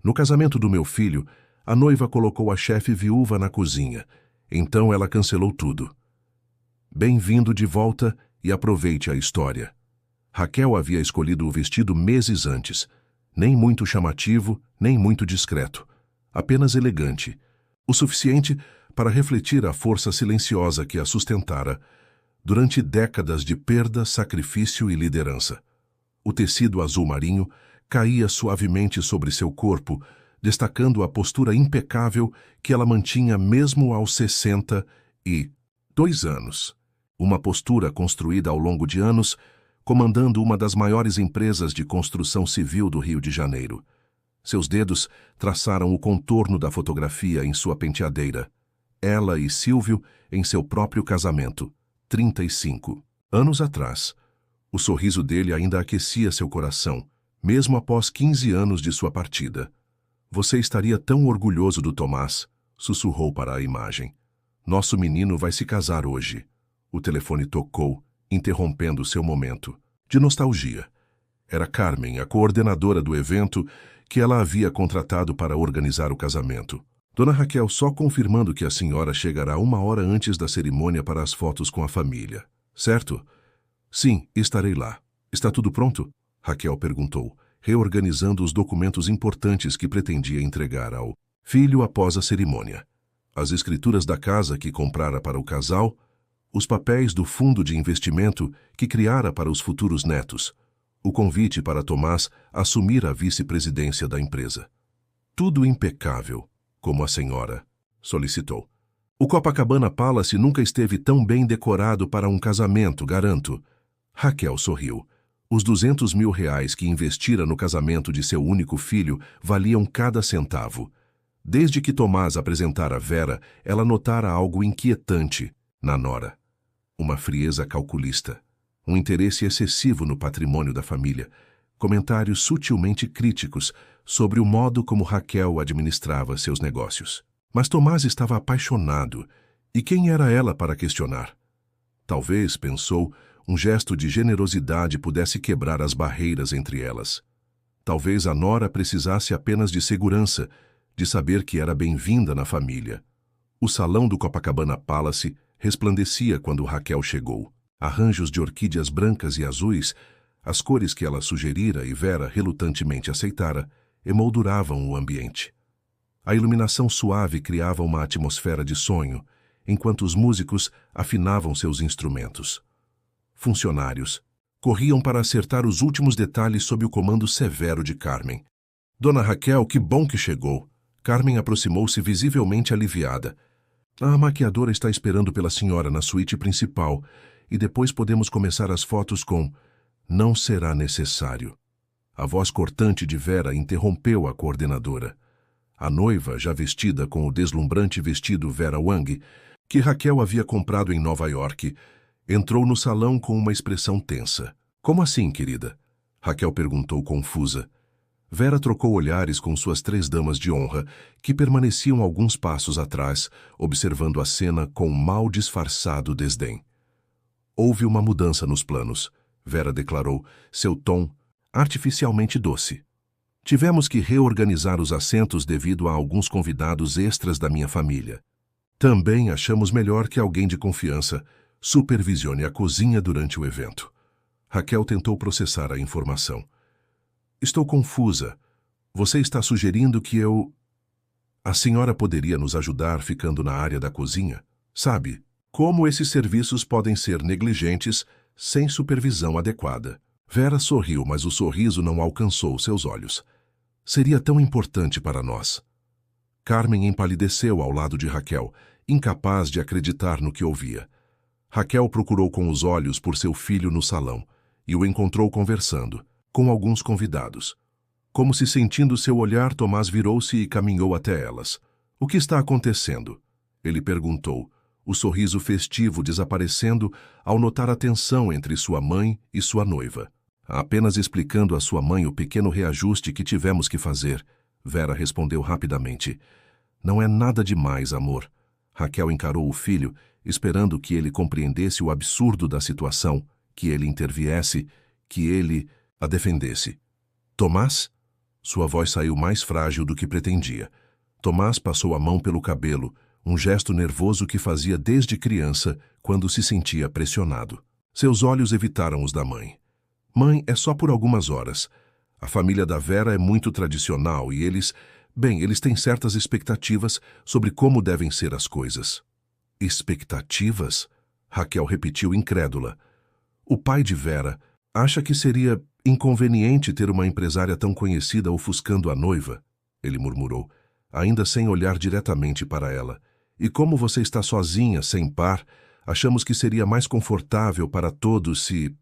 No casamento do meu filho, a noiva colocou a chefe viúva na cozinha. Então ela cancelou tudo. Bem-vindo de volta e aproveite a história. Raquel havia escolhido o vestido meses antes. Nem muito chamativo, nem muito discreto. Apenas elegante. O suficiente para refletir a força silenciosa que a sustentara durante décadas de perda, sacrifício e liderança. O tecido azul marinho caía suavemente sobre seu corpo, destacando a postura impecável que ela mantinha mesmo aos 62 anos. Uma postura construída ao longo de anos, comandando uma das maiores empresas de construção civil do Rio de Janeiro. Seus dedos traçaram o contorno da fotografia em sua penteadeira. Ela e Silvio em seu próprio casamento, 35 anos atrás. O sorriso dele ainda aquecia seu coração, mesmo após 15 anos de sua partida. Você estaria tão orgulhoso do Tomás, sussurrou para a imagem. Nosso menino vai se casar hoje. O telefone tocou, interrompendo seu momento de nostalgia. Era Carmen, a coordenadora do evento, que ela havia contratado para organizar o casamento. Dona Raquel só confirmando que a senhora chegará 1 hora antes da cerimônia para as fotos com a família. Certo? Sim, estarei lá. Está tudo pronto? Raquel perguntou, reorganizando os documentos importantes que pretendia entregar ao filho após a cerimônia. As escrituras da casa que comprara para o casal, os papéis do fundo de investimento que criara para os futuros netos, o convite para Tomás assumir a vice-presidência da empresa. Tudo impecável, como a senhora solicitou. O Copacabana Palace nunca esteve tão bem decorado para um casamento, garanto. Raquel sorriu. Os R$200 mil que investira no casamento de seu único filho valiam cada centavo. Desde que Tomás apresentara Vera, ela notara algo inquietante na nora. Uma frieza calculista, um interesse excessivo no patrimônio da família, comentários sutilmente críticos sobre o modo como Raquel administrava seus negócios. Mas Tomás estava apaixonado, e quem era ela para questionar? Talvez, pensou, um gesto de generosidade pudesse quebrar as barreiras entre elas. Talvez a nora precisasse apenas de segurança, de saber que era bem-vinda na família. O salão do Copacabana Palace resplandecia quando Raquel chegou. Arranjos de orquídeas brancas e azuis, as cores que ela sugerira e Vera relutantemente aceitara, emolduravam o ambiente. A iluminação suave criava uma atmosfera de sonho, enquanto os músicos afinavam seus instrumentos. Funcionários corriam para acertar os últimos detalhes sob o comando severo de Carmen. Dona Raquel, que bom que chegou! Carmen aproximou-se visivelmente aliviada. A maquiadora está esperando pela senhora na suíte principal, e depois podemos começar as fotos com... Não será necessário. A voz cortante de Vera interrompeu a coordenadora. A noiva, já vestida com o deslumbrante vestido Vera Wang, que Raquel havia comprado em Nova York, entrou no salão com uma expressão tensa. Como assim, querida? Raquel perguntou confusa. Vera trocou olhares com suas 3 damas de honra, que permaneciam alguns passos atrás, observando a cena com mal disfarçado desdém. Houve uma mudança nos planos, Vera declarou, seu tom artificialmente doce. Tivemos que reorganizar os assentos devido a alguns convidados extras da minha família. Também achamos melhor que alguém de confiança supervisione a cozinha durante o evento. Raquel tentou processar a informação. Estou confusa. Você está sugerindo que eu... A senhora poderia nos ajudar ficando na área da cozinha? Sabe, como esses serviços podem ser negligentes sem supervisão adequada. Vera sorriu, mas o sorriso não alcançou seus olhos. Seria tão importante para nós. Carmen empalideceu ao lado de Raquel, incapaz de acreditar no que ouvia. Raquel procurou com os olhos por seu filho no salão e o encontrou conversando com alguns convidados. Como se sentindo seu olhar, Tomás virou-se e caminhou até elas. O que está acontecendo? Ele perguntou, o sorriso festivo desaparecendo ao notar a tensão entre sua mãe e sua noiva. Apenas explicando à sua mãe o pequeno reajuste que tivemos que fazer, Vera respondeu rapidamente. Não é nada demais, amor. Raquel encarou o filho, esperando que ele compreendesse o absurdo da situação, que ele interviesse, que ele a defendesse. Tomás? Sua voz saiu mais frágil do que pretendia. Tomás passou a mão pelo cabelo, um gesto nervoso que fazia desde criança, quando se sentia pressionado. Seus olhos evitaram os da mãe. Mãe, é só por algumas horas. A família da Vera é muito tradicional e eles têm certas expectativas sobre como devem ser as coisas. Expectativas? Raquel repetiu incrédula. O pai de Vera acha que seria inconveniente ter uma empresária tão conhecida ofuscando a noiva, ele murmurou, ainda sem olhar diretamente para ela. E como você está sozinha, sem par, achamos que seria mais confortável para todos se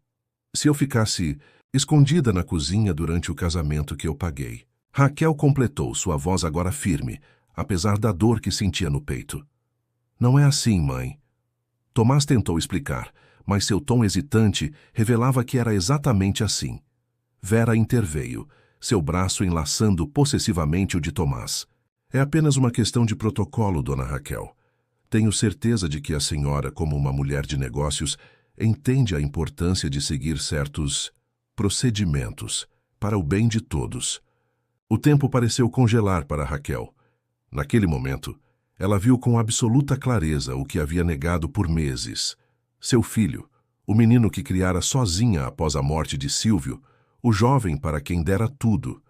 eu ficasse escondida na cozinha durante o casamento que eu paguei. Raquel completou, sua voz agora firme, apesar da dor que sentia no peito. Não é assim, mãe. Tomás tentou explicar, mas seu tom hesitante revelava que era exatamente assim. Vera interveio, seu braço enlaçando possessivamente o de Tomás. É apenas uma questão de protocolo, dona Raquel. Tenho certeza de que a senhora, como uma mulher de negócios, entende a importância de seguir certos procedimentos para o bem de todos. O tempo pareceu congelar para Raquel. Naquele momento, ela viu com absoluta clareza o que havia negado por meses. Seu filho, o menino que criara sozinha após a morte de Silvio, o jovem para quem dera tudo,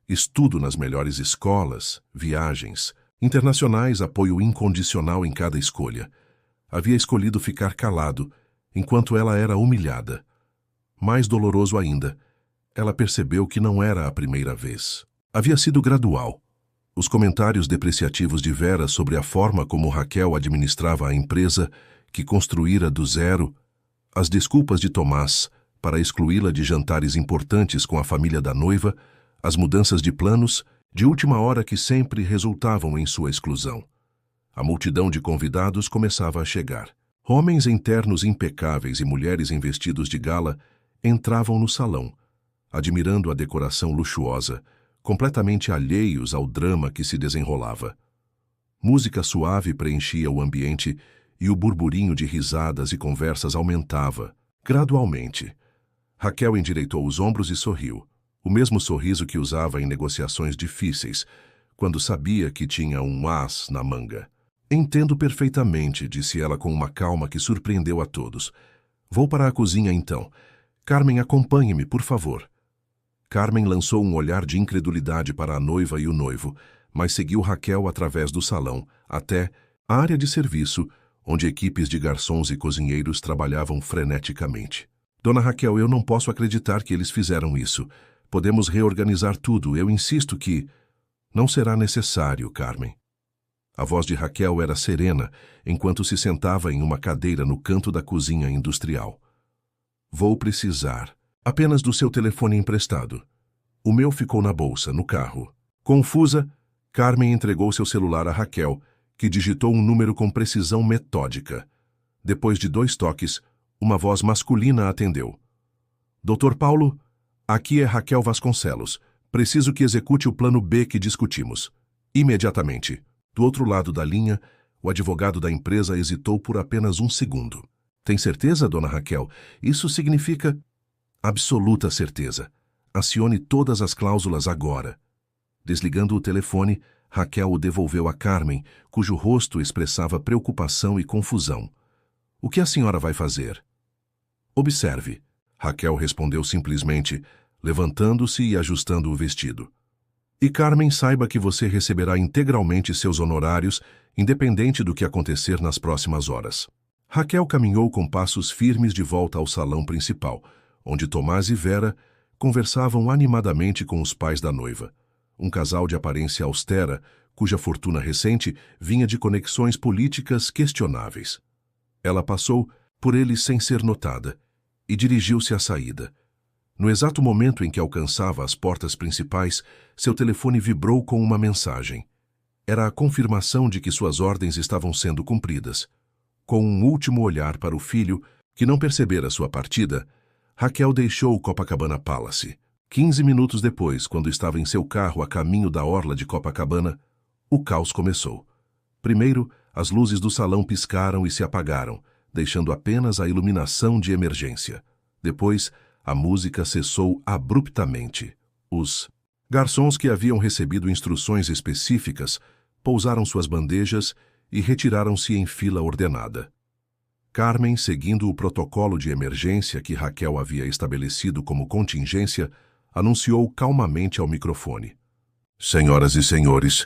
estudo nas melhores escolas, viagens, internacionais, apoio incondicional em cada escolha. Havia escolhido ficar calado, enquanto ela era humilhada. Mais doloroso ainda, ela percebeu que não era a primeira vez. Havia sido gradual. Os comentários depreciativos de Vera sobre a forma como Raquel administrava a empresa, que construíra do zero, as desculpas de Tomás para excluí-la de jantares importantes com a família da noiva, as mudanças de planos, de última hora que sempre resultavam em sua exclusão. A multidão de convidados começava a chegar. Homens em ternos impecáveis e mulheres em vestidos de gala entravam no salão, admirando a decoração luxuosa, completamente alheios ao drama que se desenrolava. Música suave preenchia o ambiente e o burburinho de risadas e conversas aumentava, gradualmente. Raquel endireitou os ombros e sorriu, o mesmo sorriso que usava em negociações difíceis, quando sabia que tinha um as na manga. Entendo perfeitamente, disse ela com uma calma que surpreendeu a todos. Vou para a cozinha então. Carmen, acompanhe-me, por favor. Carmen lançou um olhar de incredulidade para a noiva e o noivo, mas seguiu Raquel através do salão, até a área de serviço, onde equipes de garçons e cozinheiros trabalhavam freneticamente. Dona Raquel, eu não posso acreditar que eles fizeram isso. Podemos reorganizar tudo, eu insisto que... Não será necessário, Carmen. A voz de Raquel era serena, enquanto se sentava em uma cadeira no canto da cozinha industrial. Vou precisar apenas do seu telefone emprestado. O meu ficou na bolsa, no carro. Confusa, Carmen entregou seu celular a Raquel, que digitou um número com precisão metódica. Depois de 2 toques, uma voz masculina atendeu. Dr. Paulo, aqui é Raquel Vasconcelos. Preciso que execute o plano B que discutimos. Imediatamente. Do outro lado da linha, o advogado da empresa hesitou por apenas 1 segundo. Tem certeza, dona Raquel? Isso significa... Absoluta certeza. Acione todas as cláusulas agora. Desligando o telefone, Raquel o devolveu a Carmen, cujo rosto expressava preocupação e confusão. O que a senhora vai fazer? Observe. Raquel respondeu simplesmente, levantando-se e ajustando o vestido. E Carmen, saiba que você receberá integralmente seus honorários, independente do que acontecer nas próximas horas. Raquel caminhou com passos firmes de volta ao salão principal, onde Tomás e Vera conversavam animadamente com os pais da noiva, um casal de aparência austera, cuja fortuna recente vinha de conexões políticas questionáveis. Ela passou por eles sem ser notada e dirigiu-se à saída. No exato momento em que alcançava as portas principais, seu telefone vibrou com uma mensagem. Era a confirmação de que suas ordens estavam sendo cumpridas. Com um último olhar para o filho, que não percebera sua partida, Raquel deixou o Copacabana Palace. 15 minutos depois, quando estava em seu carro a caminho da orla de Copacabana, o caos começou. Primeiro, as luzes do salão piscaram e se apagaram, deixando apenas a iluminação de emergência. Depois, a música cessou abruptamente. Os Garçons que haviam recebido instruções específicas pousaram suas bandejas e retiraram-se em fila ordenada. Carmen, seguindo o protocolo de emergência que Raquel havia estabelecido como contingência, anunciou calmamente ao microfone: Senhoras e senhores,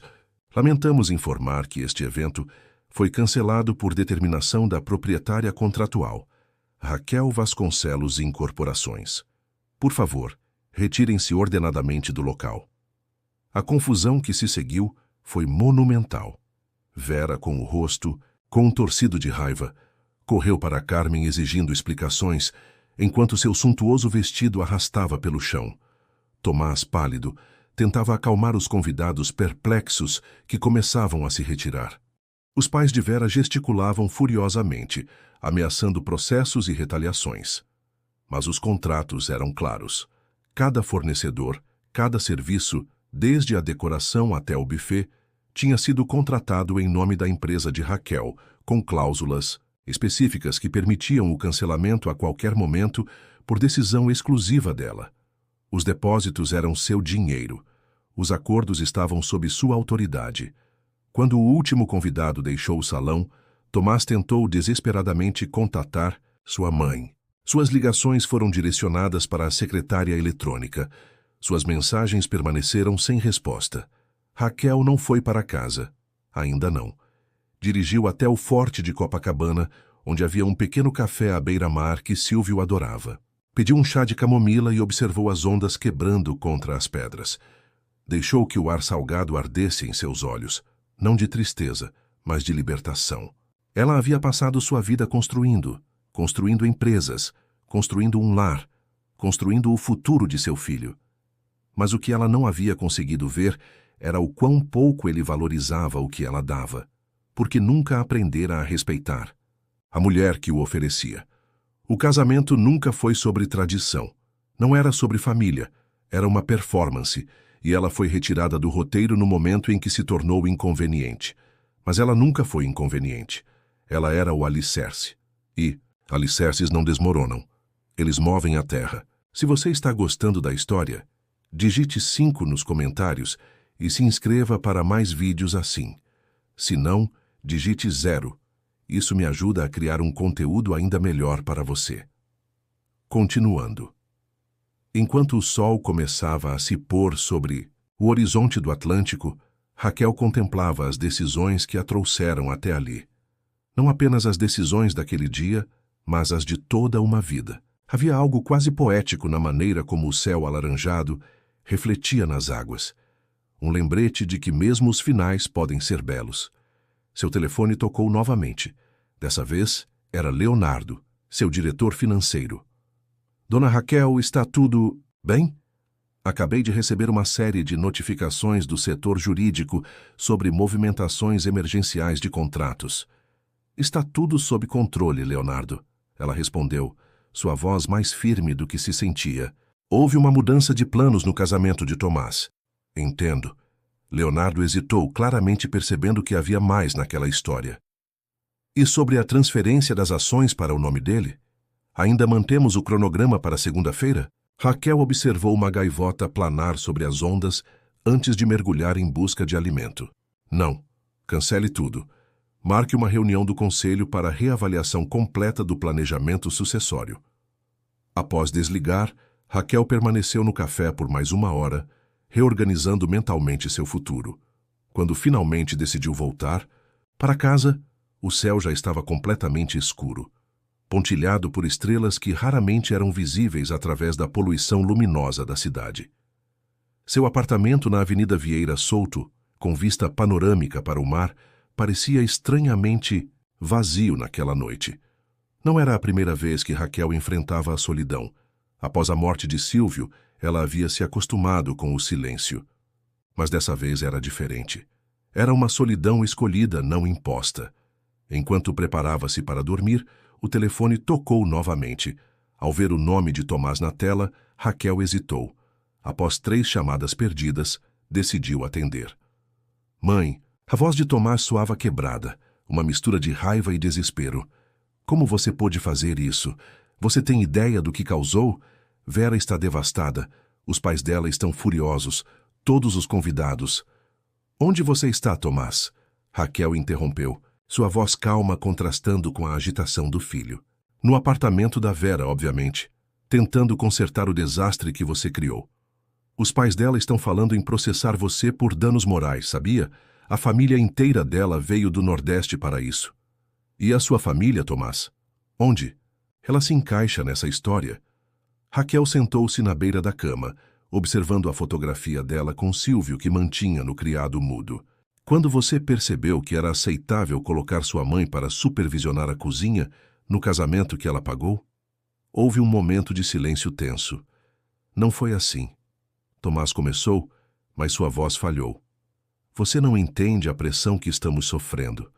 lamentamos informar que este evento foi cancelado por determinação da proprietária contratual, Raquel Vasconcelos Incorporações. Por favor, retirem-se ordenadamente do local. A confusão que se seguiu foi monumental. Vera, com o rosto contorcido de raiva, correu para Carmen exigindo explicações, enquanto seu suntuoso vestido arrastava pelo chão. Tomás, pálido, tentava acalmar os convidados perplexos que começavam a se retirar. Os pais de Vera gesticulavam furiosamente, ameaçando processos e retaliações. Mas os contratos eram claros. Cada fornecedor, cada serviço, desde a decoração até o buffet, tinha sido contratado em nome da empresa de Raquel, com cláusulas específicas que permitiam o cancelamento a qualquer momento por decisão exclusiva dela. Os depósitos eram seu dinheiro. Os acordos estavam sob sua autoridade. Quando o último convidado deixou o salão, Tomás tentou desesperadamente contatar sua mãe. Suas ligações foram direcionadas para a secretária eletrônica. Suas mensagens permaneceram sem resposta. Raquel não foi para casa. Ainda não. Dirigiu até o forte de Copacabana, onde havia um pequeno café à beira-mar que Silvio adorava. Pediu um chá de camomila e observou as ondas quebrando contra as pedras. Deixou que o ar salgado ardesse em seus olhos, não de tristeza, mas de libertação. Ela havia passado sua vida construindo empresas, construindo um lar, construindo o futuro de seu filho. Mas o que ela não havia conseguido ver era o quão pouco ele valorizava o que ela dava, porque nunca aprendera a respeitar a mulher que o oferecia. O casamento nunca foi sobre tradição, não era sobre família, era uma performance, e ela foi retirada do roteiro no momento em que se tornou inconveniente. Mas ela nunca foi inconveniente. Ela era o alicerce. E alicerces não desmoronam. Eles movem a terra. Se você está gostando da história, digite 5 nos comentários e se inscreva para mais vídeos assim. Se não, digite 0. Isso me ajuda a criar um conteúdo ainda melhor para você. Continuando. Enquanto o sol começava a se pôr sobre o horizonte do Atlântico, Raquel contemplava as decisões que a trouxeram até ali. Não apenas as decisões daquele dia, mas as de toda uma vida. Havia algo quase poético na maneira como o céu alaranjado refletia nas águas. Um lembrete de que mesmo os finais podem ser belos. Seu telefone tocou novamente. Dessa vez, era Leonardo, seu diretor financeiro. Dona Raquel, está tudo bem? Acabei de receber uma série de notificações do setor jurídico sobre movimentações emergenciais de contratos. Está tudo sob controle, Leonardo, ela respondeu, sua voz mais firme do que se sentia. Houve uma mudança de planos no casamento de Tomás. Entendo. Leonardo hesitou, claramente percebendo que havia mais naquela história. E sobre a transferência das ações para o nome dele? Ainda mantemos o cronograma para segunda-feira? Raquel observou uma gaivota planar sobre as ondas antes de mergulhar em busca de alimento. Não. Cancele tudo. Marque uma reunião do conselho para reavaliação completa do planejamento sucessório. Após desligar, Raquel permaneceu no café por mais 1 hora, reorganizando mentalmente seu futuro. Quando finalmente decidiu voltar, para casa, o céu já estava completamente escuro, pontilhado por estrelas que raramente eram visíveis através da poluição luminosa da cidade. Seu apartamento na Avenida Vieira Souto, com vista panorâmica para o mar, parecia estranhamente vazio naquela noite. Não era a primeira vez que Raquel enfrentava a solidão. Após a morte de Silvio, ela havia se acostumado com o silêncio. Mas dessa vez era diferente. Era uma solidão escolhida, não imposta. Enquanto preparava-se para dormir, o telefone tocou novamente. Ao ver o nome de Tomás na tela, Raquel hesitou. Após 3 chamadas perdidas, decidiu atender. Mãe, a voz de Tomás soava quebrada, uma mistura de raiva e desespero. Como você pôde fazer isso? Você tem ideia do que causou? Vera está devastada. Os pais dela estão furiosos. todos os convidados. Onde você está, Tomás? Raquel interrompeu, sua voz calma contrastando com a agitação do filho. No apartamento da Vera, obviamente, tentando consertar o desastre que você criou. Os pais dela estão falando em processar você por danos morais, sabia? A família inteira dela veio do Nordeste para isso. E a sua família, Tomás? Onde? Ela se encaixa nessa história. Raquel sentou-se na beira da cama, observando a fotografia dela com Silvio que mantinha no criado mudo. Quando você percebeu que era aceitável colocar sua mãe para supervisionar a cozinha no casamento que ela pagou? Houve um momento de silêncio tenso. Não foi assim. Tomás começou, mas sua voz falhou. Você não entende a pressão que estamos sofrendo.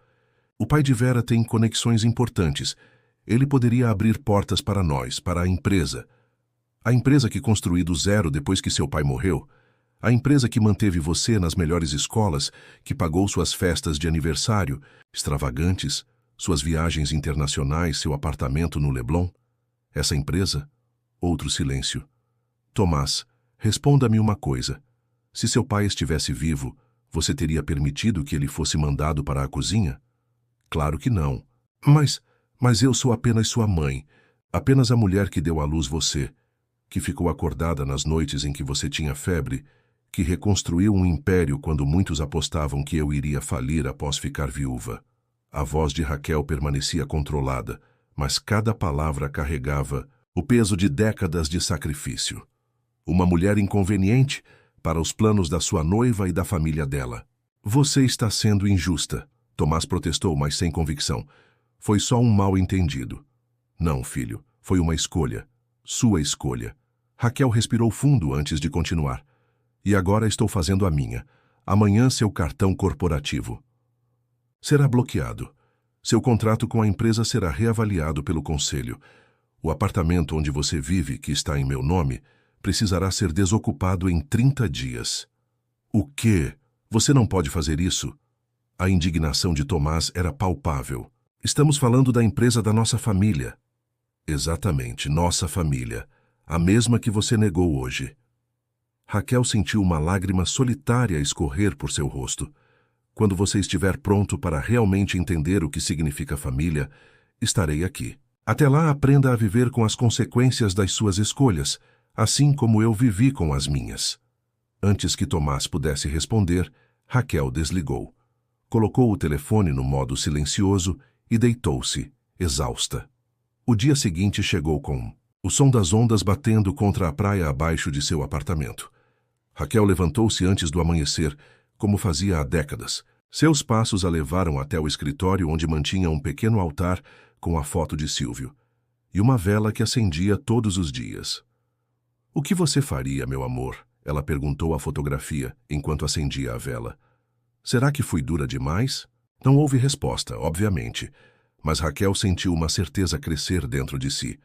O pai de Vera tem conexões importantes. Ele poderia abrir portas para nós, para a empresa. A empresa que construí do zero depois que seu pai morreu. A empresa que manteve você nas melhores escolas, que pagou suas festas de aniversário, extravagantes, suas viagens internacionais, seu apartamento no Leblon. Essa empresa? Outro silêncio. Tomás, responda-me uma coisa. Se seu pai estivesse vivo, você teria permitido que ele fosse mandado para a cozinha? Claro que não. Mas eu sou apenas sua mãe, apenas a mulher que deu à luz você, que ficou acordada nas noites em que você tinha febre, que reconstruiu um império quando muitos apostavam que eu iria falir após ficar viúva. A voz de Raquel permanecia controlada, mas cada palavra carregava o peso de décadas de sacrifício. Uma mulher inconveniente para os planos da sua noiva e da família dela. Você está sendo injusta, Tomás protestou, mas sem convicção. Foi só um mal-entendido. Não, filho, foi uma escolha. Sua escolha. Raquel respirou fundo antes de continuar. E agora estou fazendo a minha. Amanhã seu cartão corporativo será bloqueado. Seu contrato com a empresa será reavaliado pelo conselho. O apartamento onde você vive, que está em meu nome, precisará ser desocupado em 30 dias. O quê? Você não pode fazer isso? A indignação de Tomás era palpável. Estamos falando da empresa da nossa família. Exatamente, nossa família. A mesma que você negou hoje. Raquel sentiu uma lágrima solitária escorrer por seu rosto. Quando você estiver pronto para realmente entender o que significa família, estarei aqui. Até lá, aprenda a viver com as consequências das suas escolhas, assim como eu vivi com as minhas. Antes que Tomás pudesse responder, Raquel desligou. Colocou o telefone no modo silencioso e deitou-se, exausta. O dia seguinte chegou com o som das ondas batendo contra a praia abaixo de seu apartamento. Raquel levantou-se antes do amanhecer, como fazia há décadas. Seus passos a levaram até o escritório onde mantinha um pequeno altar com a foto de Silvio e uma vela que acendia todos os dias. O que você faria, meu amor? Ela perguntou à fotografia enquanto acendia a vela. Será que fui dura demais? Não houve resposta, obviamente, mas Raquel sentiu uma certeza crescer dentro de si.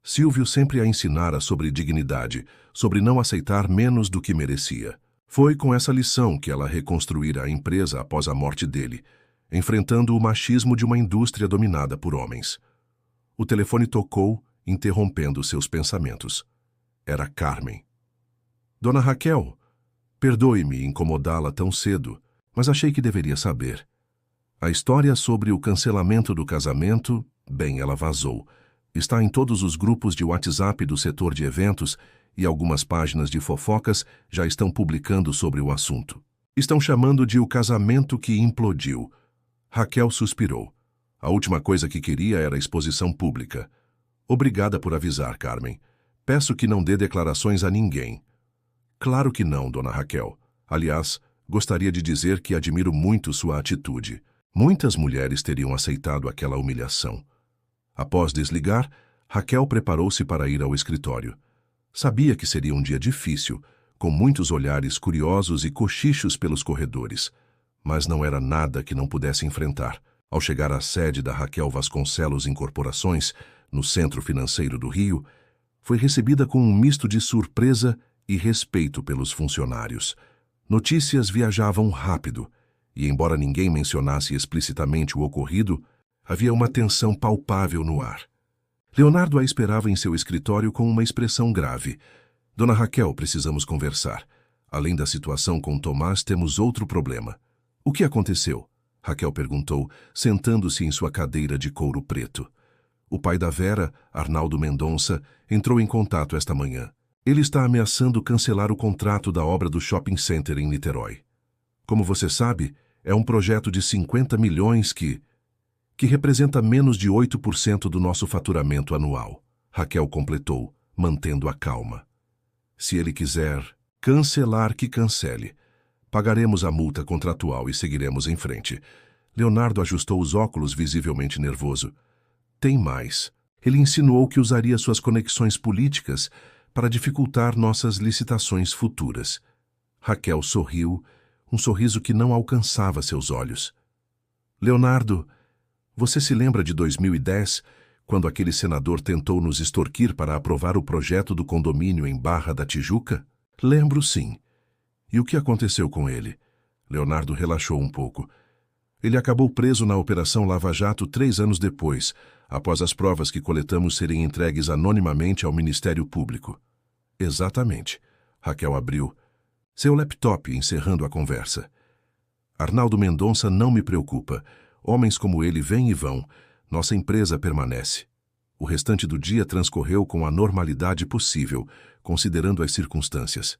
Silvio sempre a ensinara sobre dignidade, sobre não aceitar menos do que merecia. Foi com essa lição que ela reconstruíra a empresa após a morte dele, enfrentando o machismo de uma indústria dominada por homens. O telefone tocou, interrompendo seus pensamentos. Era Carmen. Dona Raquel, perdoe-me incomodá-la tão cedo, mas achei que deveria saber. A história sobre o cancelamento do casamento, bem, ela vazou. Está em todos os grupos de WhatsApp do setor de eventos e algumas páginas de fofocas já estão publicando sobre o assunto. Estão chamando de o casamento que implodiu. Raquel suspirou. A última coisa que queria era exposição pública. Obrigada por avisar, Carmen. Peço que não dê declarações a ninguém. Claro que não, dona Raquel. Aliás, gostaria de dizer que admiro muito sua atitude. Muitas mulheres teriam aceitado aquela humilhação. Após desligar, Raquel preparou-se para ir ao escritório. Sabia que seria um dia difícil, com muitos olhares curiosos e cochichos pelos corredores, mas não era nada que não pudesse enfrentar. Ao chegar à sede da Raquel Vasconcelos Incorporações, no Centro Financeiro do Rio, foi recebida com um misto de surpresa e respeito pelos funcionários. Notícias viajavam rápido, e embora ninguém mencionasse explicitamente o ocorrido, havia uma tensão palpável no ar. Leonardo a esperava em seu escritório com uma expressão grave. Dona Raquel, precisamos conversar. Além da situação com Tomás, temos outro problema. O que aconteceu? Raquel perguntou, sentando-se em sua cadeira de couro preto. O pai da Vera, Arnaldo Mendonça, entrou em contato esta manhã. Ele está ameaçando cancelar o contrato da obra do shopping center em Niterói. Como você sabe, é um projeto de 50 milhões que representa menos de 8% do nosso faturamento anual. Raquel completou, mantendo a calma. Se ele quiser cancelar, que cancele. Pagaremos a multa contratual e seguiremos em frente. Leonardo ajustou os óculos, visivelmente nervoso. Tem mais. Ele insinuou que usaria suas conexões políticas para dificultar nossas licitações futuras. Raquel sorriu, um sorriso que não alcançava seus olhos. Leonardo, você se lembra de 2010, quando aquele senador tentou nos extorquir para aprovar o projeto do condomínio em Barra da Tijuca? Lembro, sim. E o que aconteceu com ele? Leonardo relaxou um pouco. Ele acabou preso na Operação Lava Jato 3 anos depois, após as provas que coletamos serem entregues anonimamente ao Ministério Público. Exatamente. Raquel abriu seu laptop, encerrando a conversa. Arnaldo Mendonça não me preocupa. Homens como ele vêm e vão. Nossa empresa permanece. O restante do dia transcorreu com a normalidade possível, considerando as circunstâncias.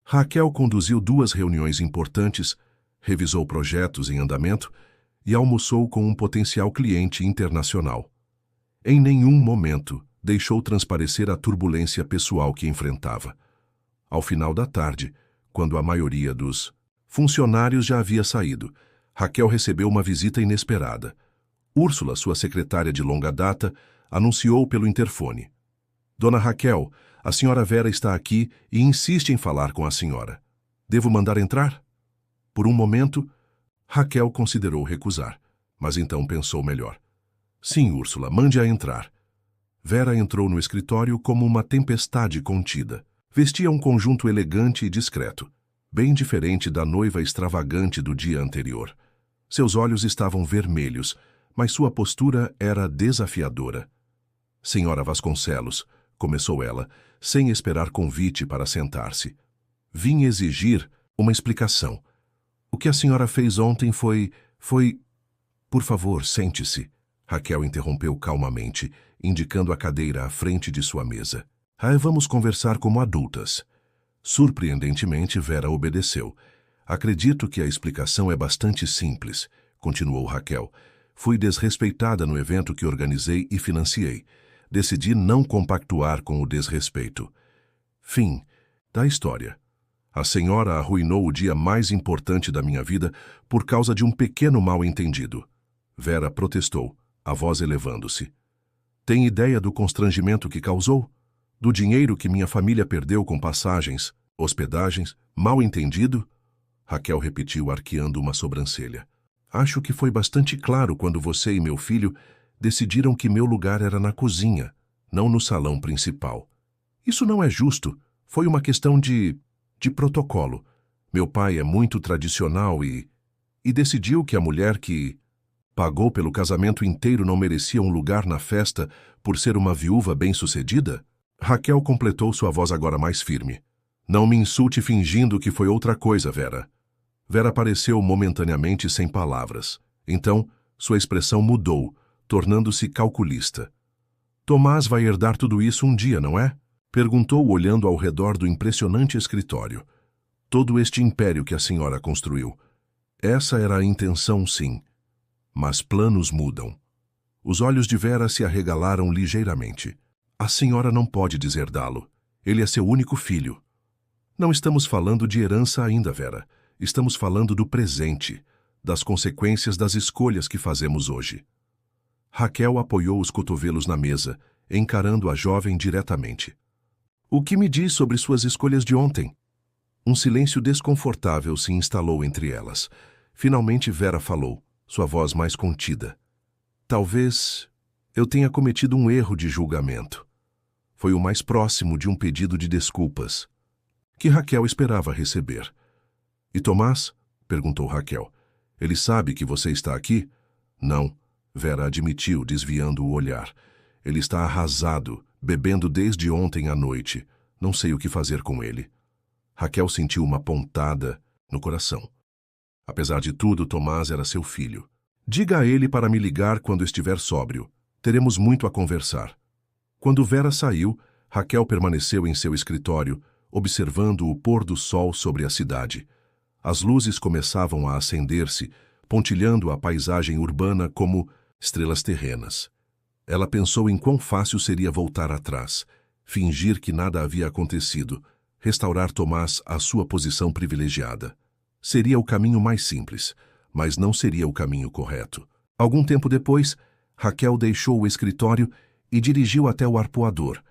Raquel conduziu 2 reuniões importantes, revisou projetos em andamento e almoçou com um potencial cliente internacional. Em nenhum momento deixou transparecer a turbulência pessoal que enfrentava. Ao final da tarde, quando a maioria dos funcionários já havia saído, Raquel recebeu uma visita inesperada. Úrsula, sua secretária de longa data, anunciou pelo interfone. Dona Raquel, a senhora Vera está aqui e insiste em falar com a senhora. Devo mandar entrar? Por um momento, Raquel considerou recusar, mas então pensou melhor. Sim, Úrsula, mande-a entrar. Vera entrou no escritório como uma tempestade contida. Vestia um conjunto elegante e discreto, bem diferente da noiva extravagante do dia anterior. Seus olhos estavam vermelhos, mas sua postura era desafiadora. Senhora Vasconcelos, começou ela, sem esperar convite para sentar-se. Vim exigir uma explicação. O que a senhora fez ontem foi... Por favor, sente-se. Raquel interrompeu calmamente, indicando a cadeira à frente de sua mesa. Vamos conversar como adultas. Surpreendentemente, Vera obedeceu. Acredito que a explicação é bastante simples, continuou Raquel. Fui desrespeitada no evento que organizei e financiei. Decidi não compactuar com o desrespeito. Fim da história. A senhora arruinou o dia mais importante da minha vida por causa de um pequeno mal-entendido. Vera protestou, a voz elevando-se. Tem ideia do constrangimento que causou? Do dinheiro que minha família perdeu com passagens, hospedagens, mal-entendido? Raquel repetiu, arqueando uma sobrancelha. Acho que foi bastante claro quando você e meu filho decidiram que meu lugar era na cozinha, não no salão principal. Isso não é justo. Foi uma questão de protocolo. Meu pai é muito tradicional e decidiu que a mulher que pagou pelo casamento inteiro não merecia um lugar na festa por ser uma viúva bem-sucedida? Raquel completou, sua voz agora mais firme. Não me insulte fingindo que foi outra coisa, Vera. Vera pareceu momentaneamente sem palavras. Então, sua expressão mudou, tornando-se calculista. Tomás vai herdar tudo isso um dia, não é? Perguntou, olhando ao redor do impressionante escritório. Todo este império que a senhora construiu. Essa era a intenção, sim. Mas planos mudam. Os olhos de Vera se arregalaram ligeiramente. A senhora não pode deserdá-lo. Ele é seu único filho. Não estamos falando de herança ainda, Vera. Estamos falando do presente, das consequências das escolhas que fazemos hoje. Raquel apoiou os cotovelos na mesa, encarando a jovem diretamente. O que me diz sobre suas escolhas de ontem? Um silêncio desconfortável se instalou entre elas. Finalmente Vera falou, sua voz mais contida. Talvez eu tenha cometido um erro de julgamento. Foi o mais próximo de um pedido de desculpas, que Raquel esperava receber. E Tomás? Perguntou Raquel. Ele sabe que você está aqui? Não, Vera admitiu, desviando o olhar. Ele está arrasado, bebendo desde ontem à noite. Não sei o que fazer com ele. Raquel sentiu uma pontada no coração. Apesar de tudo, Tomás era seu filho. Diga a ele para me ligar quando estiver sóbrio. Teremos muito a conversar. Quando Vera saiu, Raquel permaneceu em seu escritório, observando o pôr do sol sobre a cidade. As luzes começavam a acender-se, pontilhando a paisagem urbana como estrelas terrenas. Ela pensou em quão fácil seria voltar atrás, fingir que nada havia acontecido, restaurar Tomás à sua posição privilegiada. Seria o caminho mais simples, mas não seria o caminho correto. Algum tempo depois, Raquel deixou o escritório e dirigiu até o arpoador,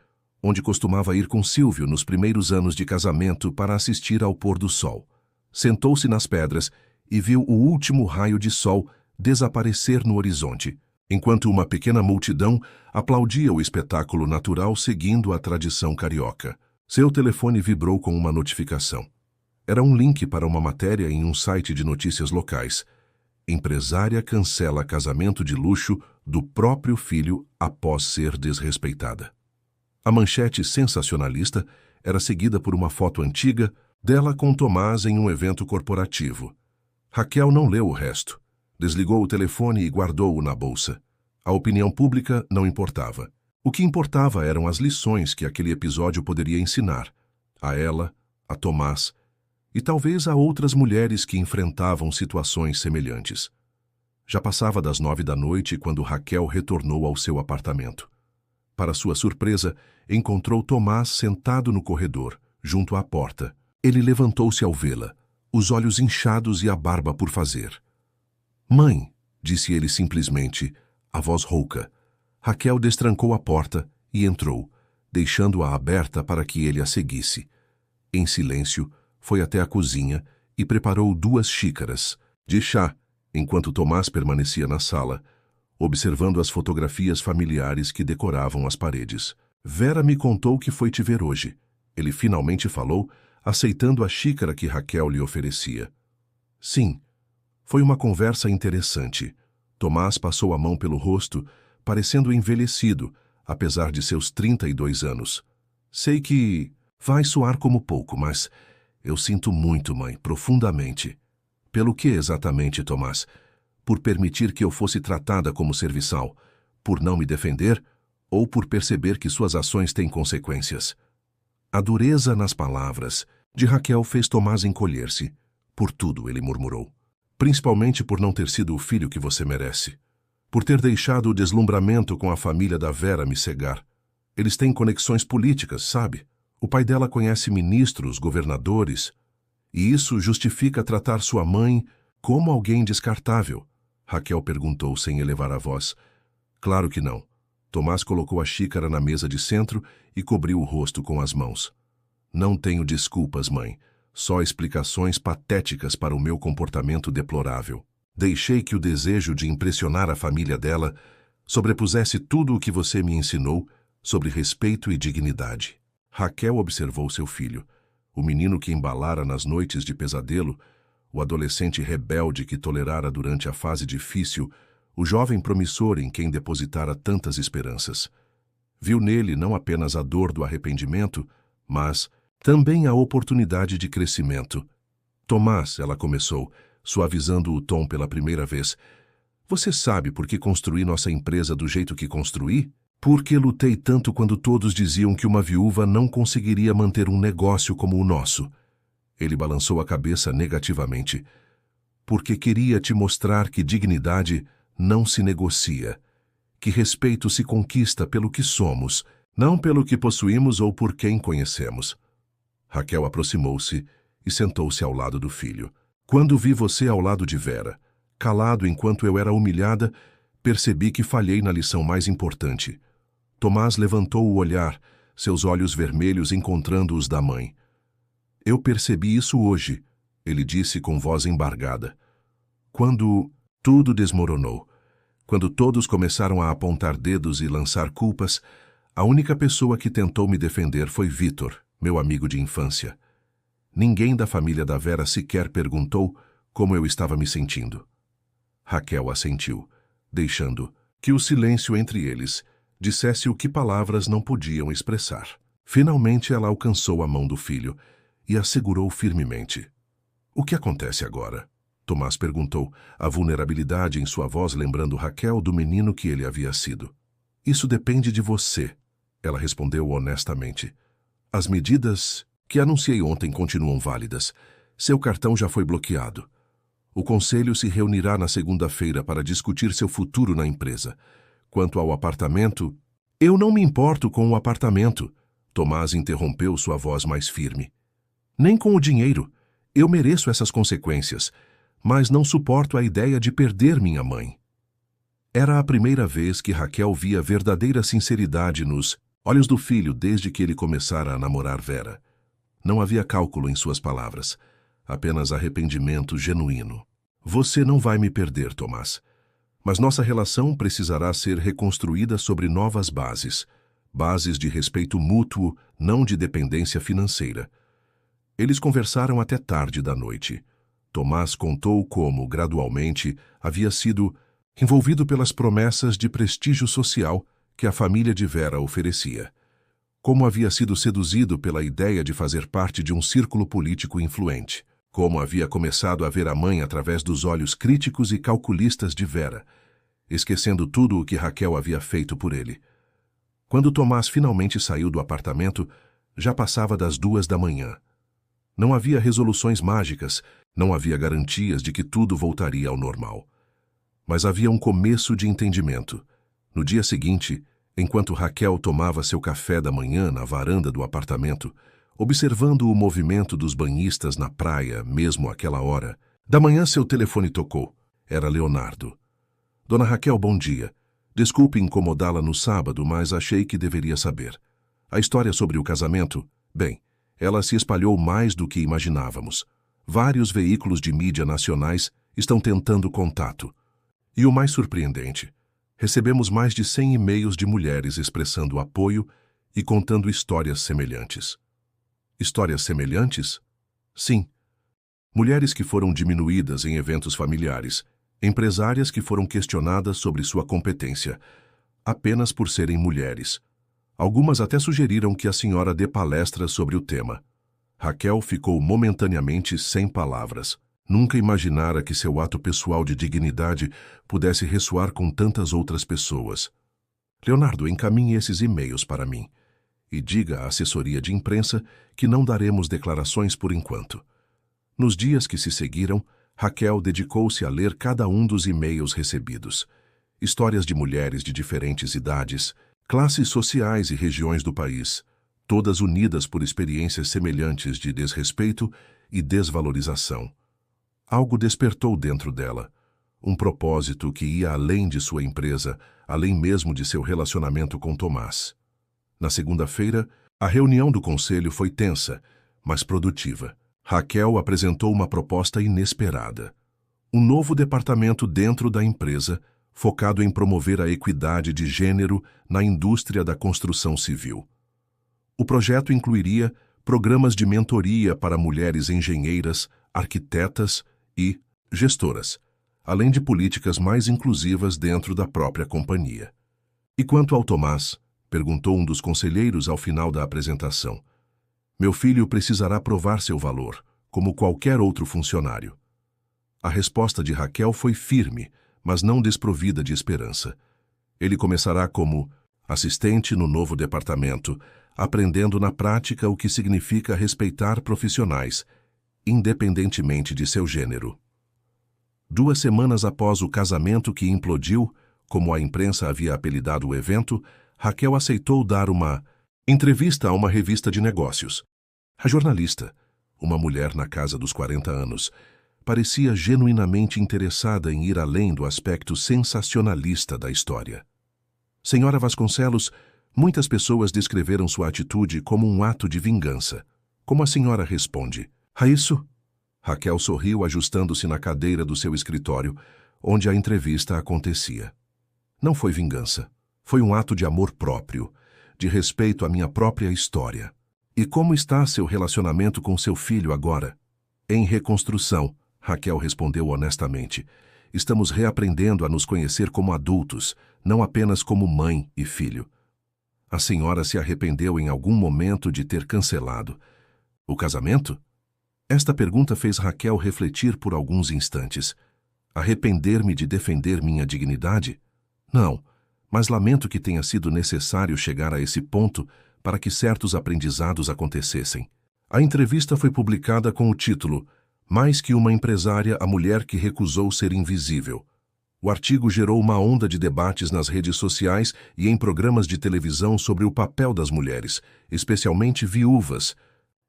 onde costumava ir com Silvio nos primeiros anos de casamento para assistir ao pôr do sol. Sentou-se nas pedras e viu o último raio de sol desaparecer no horizonte, enquanto uma pequena multidão aplaudia o espetáculo natural seguindo a tradição carioca. Seu telefone vibrou com uma notificação. Era um link para uma matéria em um site de notícias locais. Empresária cancela casamento de luxo do próprio filho após ser desrespeitada. A manchete sensacionalista era seguida por uma foto antiga dela com Tomás em um evento corporativo. Raquel não leu o resto. Desligou o telefone e guardou-o na bolsa. A opinião pública não importava. O que importava eram as lições que aquele episódio poderia ensinar a ela, a Tomás e talvez a outras mulheres que enfrentavam situações semelhantes. Já passava das 9 da noite quando Raquel retornou ao seu apartamento. Para sua surpresa, encontrou Tomás sentado no corredor, junto à porta. Ele levantou-se ao vê-la, os olhos inchados e a barba por fazer. "Mãe", disse ele simplesmente, a voz rouca. Raquel destrancou a porta e entrou, deixando-a aberta para que ele a seguisse. Em silêncio, foi até a cozinha e preparou 2 xícaras de chá, enquanto Tomás permanecia na sala, observando as fotografias familiares que decoravam as paredes. "Vera me contou que foi te ver hoje", ele finalmente falou, aceitando a xícara que Raquel lhe oferecia. "Sim, foi uma conversa interessante." Tomás passou a mão pelo rosto, parecendo envelhecido, apesar de seus 32 anos. "Sei que vai soar como pouco, mas eu sinto muito, mãe, profundamente." "Pelo que exatamente, Tomás? Por permitir que eu fosse tratada como serviçal? Por não me defender? Ou por perceber que suas ações têm consequências?" A dureza nas palavras de Raquel fez Tomás encolher-se. "Por tudo", ele murmurou. "Principalmente por não ter sido o filho que você merece. Por ter deixado o deslumbramento com a família da Vera me cegar. Eles têm conexões políticas, sabe? O pai dela conhece ministros, governadores. E isso justifica tratar sua mãe como alguém descartável?" Raquel perguntou sem elevar a voz. "Claro que não." Tomás colocou a xícara na mesa de centro e cobriu o rosto com as mãos. "Não tenho desculpas, mãe. Só explicações patéticas para o meu comportamento deplorável. Deixei que o desejo de impressionar a família dela sobrepusesse tudo o que você me ensinou sobre respeito e dignidade." Raquel observou seu filho, o menino que embalara nas noites de pesadelo, o adolescente rebelde que tolerara durante a fase difícil, o jovem promissor em quem depositara tantas esperanças. Viu nele não apenas a dor do arrependimento, mas também a oportunidade de crescimento. "Tomás", ela começou, suavizando o tom pela primeira vez, "você sabe por que construí nossa empresa do jeito que construí? Por que lutei tanto quando todos diziam que uma viúva não conseguiria manter um negócio como o nosso?" Ele balançou a cabeça negativamente. "Porque queria te mostrar que dignidade não se negocia, que respeito se conquista pelo que somos, não pelo que possuímos ou por quem conhecemos." Raquel aproximou-se e sentou-se ao lado do filho. "Quando vi você ao lado de Vera, calado enquanto eu era humilhada, percebi que falhei na lição mais importante." Tomás levantou o olhar, seus olhos vermelhos encontrando os da mãe. "Eu percebi isso hoje", ele disse com voz embargada. "Quando tudo desmoronou, quando todos começaram a apontar dedos e lançar culpas, a única pessoa que tentou me defender foi Vitor, meu amigo de infância. Ninguém da família da Vera sequer perguntou como eu estava me sentindo." Raquel assentiu, deixando que o silêncio entre eles dissesse o que palavras não podiam expressar. Finalmente ela alcançou a mão do filho e a segurou firmemente. O que acontece agora? Tomás perguntou, a vulnerabilidade em sua voz lembrando Raquel do menino que ele havia sido. Isso depende de você, ela respondeu honestamente. As medidas que anunciei ontem continuam válidas. Seu cartão já foi bloqueado. O conselho se reunirá na segunda-feira para discutir seu futuro na empresa. Quanto ao apartamento, eu não me importo com o apartamento, Tomás interrompeu sua voz mais firme. Nem com o dinheiro. Eu mereço essas consequências, mas não suporto a ideia de perder minha mãe. Era a primeira vez que Raquel via verdadeira sinceridade nos olhos do filho desde que ele começara a namorar Vera. Não havia cálculo em suas palavras, apenas arrependimento genuíno. Você não vai me perder, Tomás. Mas nossa relação precisará ser reconstruída sobre novas bases. Bases de respeito mútuo, não de dependência financeira. Eles conversaram até tarde da noite. Tomás contou como, gradualmente, havia sido envolvido pelas promessas de prestígio social que a família de Vera oferecia. Como havia sido seduzido pela ideia de fazer parte de um círculo político influente. Como havia começado a ver a mãe através dos olhos críticos e calculistas de Vera, esquecendo tudo o que Raquel havia feito por ele. Quando Tomás finalmente saiu do apartamento, já passava das 2 da manhã. Não havia resoluções mágicas, não havia garantias de que tudo voltaria ao normal. Mas havia um começo de entendimento. No dia seguinte, enquanto Raquel tomava seu café da manhã na varanda do apartamento, observando o movimento dos banhistas na praia, mesmo àquela hora, da manhã seu telefone tocou. Era Leonardo. Dona Raquel, bom dia. Desculpe incomodá-la no sábado, mas achei que deveria saber. A história sobre o casamento, bem, ela se espalhou mais do que imaginávamos. Vários veículos de mídia nacionais estão tentando contato. E o mais surpreendente, recebemos mais de 100 e-mails de mulheres expressando apoio e contando histórias semelhantes. Histórias semelhantes? Sim. Mulheres que foram diminuídas em eventos familiares, empresárias que foram questionadas sobre sua competência, apenas por serem mulheres. Algumas até sugeriram que a senhora dê palestras sobre o tema. Raquel ficou momentaneamente sem palavras. Nunca imaginara que seu ato pessoal de dignidade pudesse ressoar com tantas outras pessoas. Leonardo, encaminhe esses e-mails para mim. E diga à assessoria de imprensa que não daremos declarações por enquanto. Nos dias que se seguiram, Raquel dedicou-se a ler cada um dos e-mails recebidos. Histórias de mulheres de diferentes idades, classes sociais e regiões do país, todas unidas por experiências semelhantes de desrespeito e desvalorização. Algo despertou dentro dela, um propósito que ia além de sua empresa, além mesmo de seu relacionamento com Tomás. Na segunda-feira, a reunião do conselho foi tensa, mas produtiva. Raquel apresentou uma proposta inesperada. Um novo departamento dentro da empresa, focado em promover a equidade de gênero na indústria da construção civil. O projeto incluiria programas de mentoria para mulheres engenheiras, arquitetas e gestoras, além de políticas mais inclusivas dentro da própria companhia. E quanto ao Tomás? Perguntou um dos conselheiros ao final da apresentação. Meu filho precisará provar seu valor, como qualquer outro funcionário. A resposta de Raquel foi firme, mas não desprovida de esperança. Ele começará como assistente no novo departamento, aprendendo na prática o que significa respeitar profissionais, independentemente de seu gênero. 2 semanas após o casamento que implodiu, como a imprensa havia apelidado o evento, Raquel aceitou dar uma entrevista a uma revista de negócios. A jornalista, uma mulher na casa dos 40 anos, parecia genuinamente interessada em ir além do aspecto sensacionalista da história. Senhora Vasconcelos, muitas pessoas descreveram sua atitude como um ato de vingança. Como a senhora responde? A isso? Raquel sorriu ajustando-se na cadeira do seu escritório, onde a entrevista acontecia. Não foi vingança. Foi um ato de amor próprio, de respeito à minha própria história. E como está seu relacionamento com seu filho agora? Em reconstrução, Raquel respondeu honestamente. Estamos reaprendendo a nos conhecer como adultos, não apenas como mãe e filho. A senhora se arrependeu em algum momento de ter cancelado. O casamento? Esta pergunta fez Raquel refletir por alguns instantes. Arrepender-me de defender minha dignidade? Não, mas lamento que tenha sido necessário chegar a esse ponto para que certos aprendizados acontecessem. A entrevista foi publicada com o título Mais que uma empresária, a mulher que recusou ser invisível. O artigo gerou uma onda de debates nas redes sociais e em programas de televisão sobre o papel das mulheres, especialmente viúvas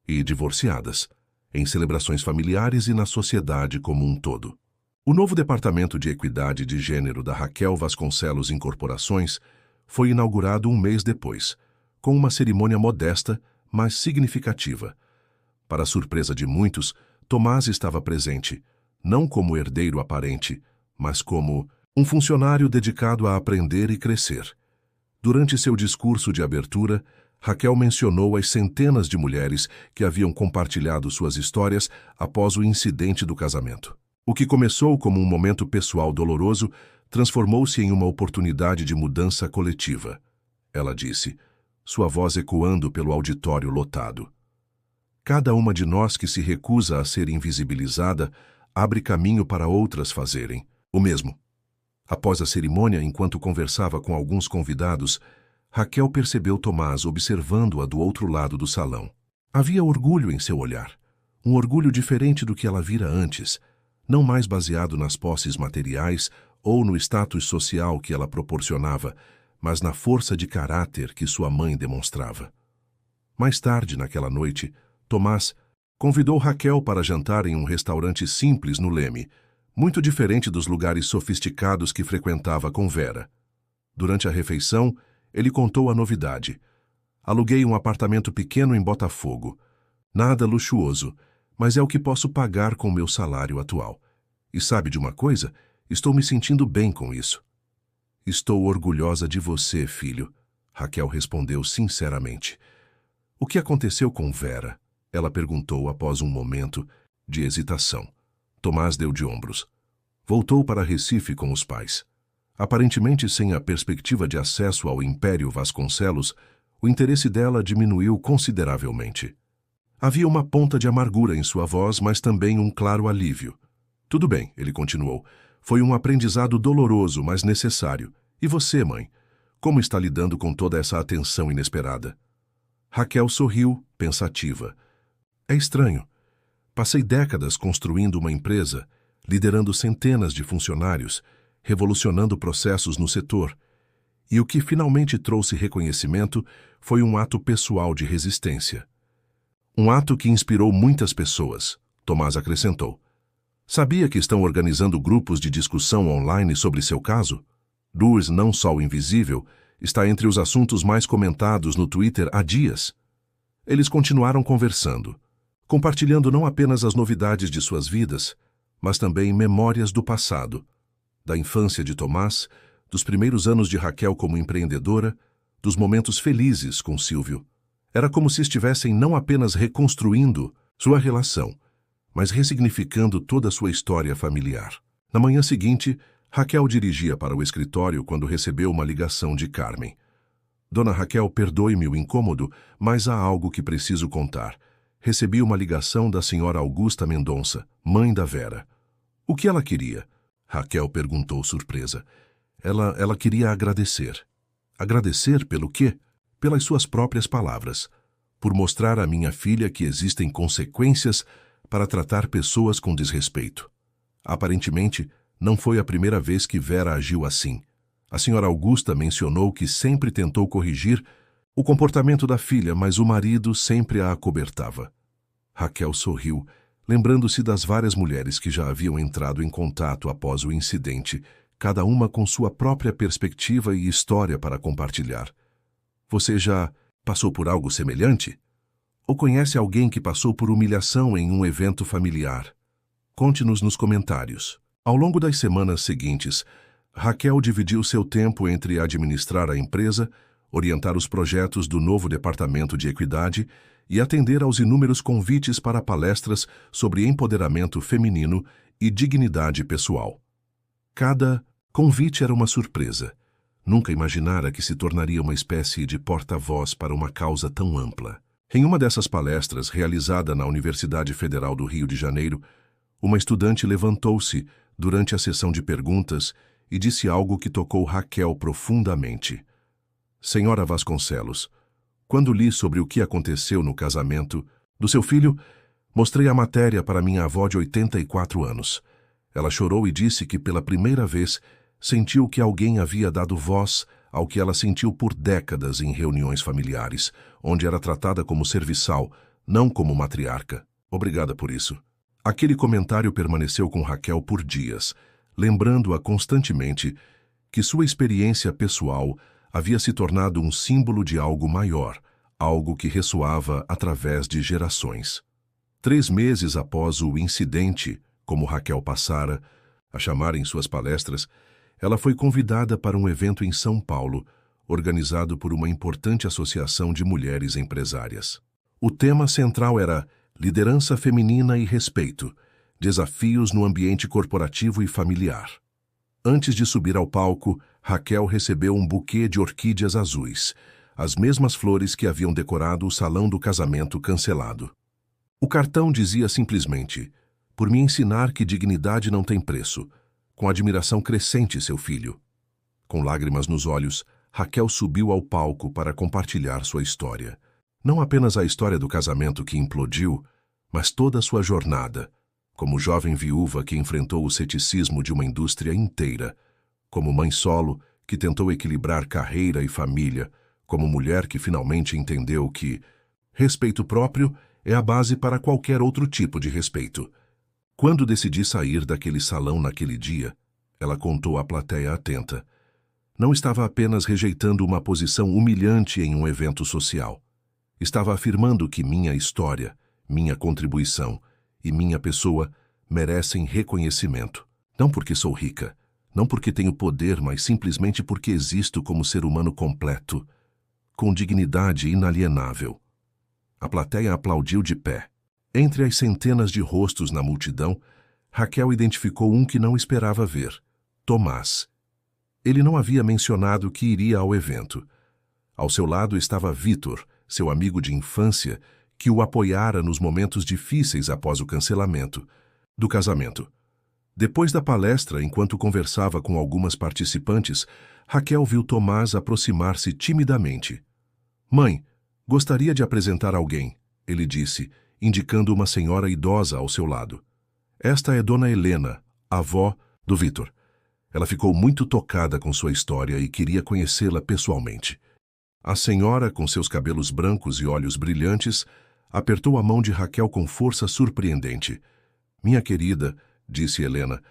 e divorciadas, em celebrações familiares e na sociedade como um todo. O novo Departamento de Equidade de Gênero da Raquel Vasconcelos Incorporações foi inaugurado um mês depois, com uma cerimônia modesta, mas significativa. Para a surpresa de muitos, Tomás estava presente, não como herdeiro aparente, mas como um funcionário dedicado a aprender e crescer. Durante seu discurso de abertura, Raquel mencionou as centenas de mulheres que haviam compartilhado suas histórias após o incidente do casamento. O que começou como um momento pessoal doloroso transformou-se em uma oportunidade de mudança coletiva. Ela disse, sua voz ecoando pelo auditório lotado. Cada uma de nós que se recusa a ser invisibilizada abre caminho para outras fazerem o mesmo. Após a cerimônia, enquanto conversava com alguns convidados, Raquel percebeu Tomás observando-a do outro lado do salão. Havia orgulho em seu olhar, um orgulho diferente do que ela vira antes, não mais baseado nas posses materiais ou no status social que ela proporcionava, mas na força de caráter que sua mãe demonstrava. Mais tarde, naquela noite, Tomás convidou Raquel para jantar em um restaurante simples no Leme, muito diferente dos lugares sofisticados que frequentava com Vera. Durante a refeição, ele contou a novidade. Aluguei um apartamento pequeno em Botafogo. Nada luxuoso, mas é o que posso pagar com meu salário atual. E sabe de uma coisa? Estou me sentindo bem com isso. Estou orgulhosa de você, filho, Raquel respondeu sinceramente. O que aconteceu com Vera? Ela perguntou após um momento de hesitação. Tomás deu de ombros. Voltou para Recife com os pais. Aparentemente sem a perspectiva de acesso ao Império Vasconcelos, o interesse dela diminuiu consideravelmente. Havia uma ponta de amargura em sua voz, mas também um claro alívio. Tudo bem, ele continuou. Foi um aprendizado doloroso, mas necessário. E você, mãe? Como está lidando com toda essa atenção inesperada? Raquel sorriu, pensativa. É estranho. Passei décadas construindo uma empresa, liderando centenas de funcionários, revolucionando processos no setor. E o que finalmente trouxe reconhecimento foi um ato pessoal de resistência. Um ato que inspirou muitas pessoas, Tomás acrescentou. Sabia que estão organizando grupos de discussão online sobre seu caso? Durs, não só o invisível, está entre os assuntos mais comentados no Twitter há dias. Eles continuaram conversando, compartilhando não apenas as novidades de suas vidas, mas também memórias do passado, da infância de Tomás, dos primeiros anos de Raquel como empreendedora, dos momentos felizes com Silvio. Era como se estivessem não apenas reconstruindo sua relação, mas ressignificando toda a sua história familiar. Na manhã seguinte, Raquel dirigia para o escritório quando recebeu uma ligação de Carmen. Dona Raquel, perdoe-me o incômodo, mas há algo que preciso contar. Recebi uma ligação da senhora Augusta Mendonça, mãe da Vera. O que ela queria? Raquel perguntou surpresa. Ela queria agradecer. Agradecer pelo quê? Pelas suas próprias palavras. Por mostrar à minha filha que existem consequências para tratar pessoas com desrespeito. Aparentemente, não foi a primeira vez que Vera agiu assim. A senhora Augusta mencionou que sempre tentou corrigir o comportamento da filha, mas o marido sempre a acobertava. Raquel sorriu, lembrando-se das várias mulheres que já haviam entrado em contato após o incidente, cada uma com sua própria perspectiva e história para compartilhar. Você já passou por algo semelhante? Ou conhece alguém que passou por humilhação em um evento familiar? Conte-nos nos comentários. Ao longo das semanas seguintes, Raquel dividiu seu tempo entre administrar a empresa, orientar os projetos do novo Departamento de Equidade e atender aos inúmeros convites para palestras sobre empoderamento feminino e dignidade pessoal. Cada convite era uma surpresa. Nunca imaginara que se tornaria uma espécie de porta-voz para uma causa tão ampla. Em uma dessas palestras, realizada na Universidade Federal do Rio de Janeiro, uma estudante levantou-se durante a sessão de perguntas e disse algo que tocou Raquel profundamente. Senhora Vasconcelos, quando li sobre o que aconteceu no casamento do seu filho, mostrei a matéria para minha avó de 84 anos. Ela chorou e disse que pela primeira vez sentiu que alguém havia dado voz ao que ela sentiu por décadas em reuniões familiares, onde era tratada como serviçal, não como matriarca. Obrigada por isso. Aquele comentário permaneceu com Raquel por dias, lembrando-a constantemente que sua experiência pessoal havia se tornado um símbolo de algo maior, algo que ressoava através de gerações. 3 meses após o incidente, como Raquel passara a chamar em suas palestras, ela foi convidada para um evento em São Paulo, organizado por uma importante associação de mulheres empresárias. O tema central era liderança feminina e respeito, desafios no ambiente corporativo e familiar. Antes de subir ao palco, Raquel recebeu um buquê de orquídeas azuis, as mesmas flores que haviam decorado o salão do casamento cancelado. O cartão dizia simplesmente: por me ensinar que dignidade não tem preço, com admiração crescente, seu filho. Com lágrimas nos olhos, Raquel subiu ao palco para compartilhar sua história. Não apenas a história do casamento que implodiu, mas toda a sua jornada, como jovem viúva que enfrentou o ceticismo de uma indústria inteira, como mãe solo que tentou equilibrar carreira e família, como mulher que finalmente entendeu que respeito próprio é a base para qualquer outro tipo de respeito. Quando decidi sair daquele salão naquele dia, ela contou à plateia atenta. Não estava apenas rejeitando uma posição humilhante em um evento social. Estava afirmando que minha história, minha contribuição e minha pessoa merecem reconhecimento. Não porque sou rica, não porque tenho poder, mas simplesmente porque existo como ser humano completo, com dignidade inalienável. A plateia aplaudiu de pé. Entre as centenas de rostos na multidão, Raquel identificou um que não esperava ver: Tomás. Ele não havia mencionado que iria ao evento. Ao seu lado estava Vitor, seu amigo de infância, que o apoiara nos momentos difíceis após o cancelamento do casamento. Depois da palestra, enquanto conversava com algumas participantes, Raquel viu Tomás aproximar-se timidamente. Mãe, gostaria de apresentar alguém, ele disse, indicando uma senhora idosa ao seu lado. Esta é Dona Helena, avó do Vitor. Ela ficou muito tocada com sua história e queria conhecê-la pessoalmente. A senhora, com seus cabelos brancos e olhos brilhantes, apertou a mão de Raquel com força surpreendente. Minha querida, disse Helena,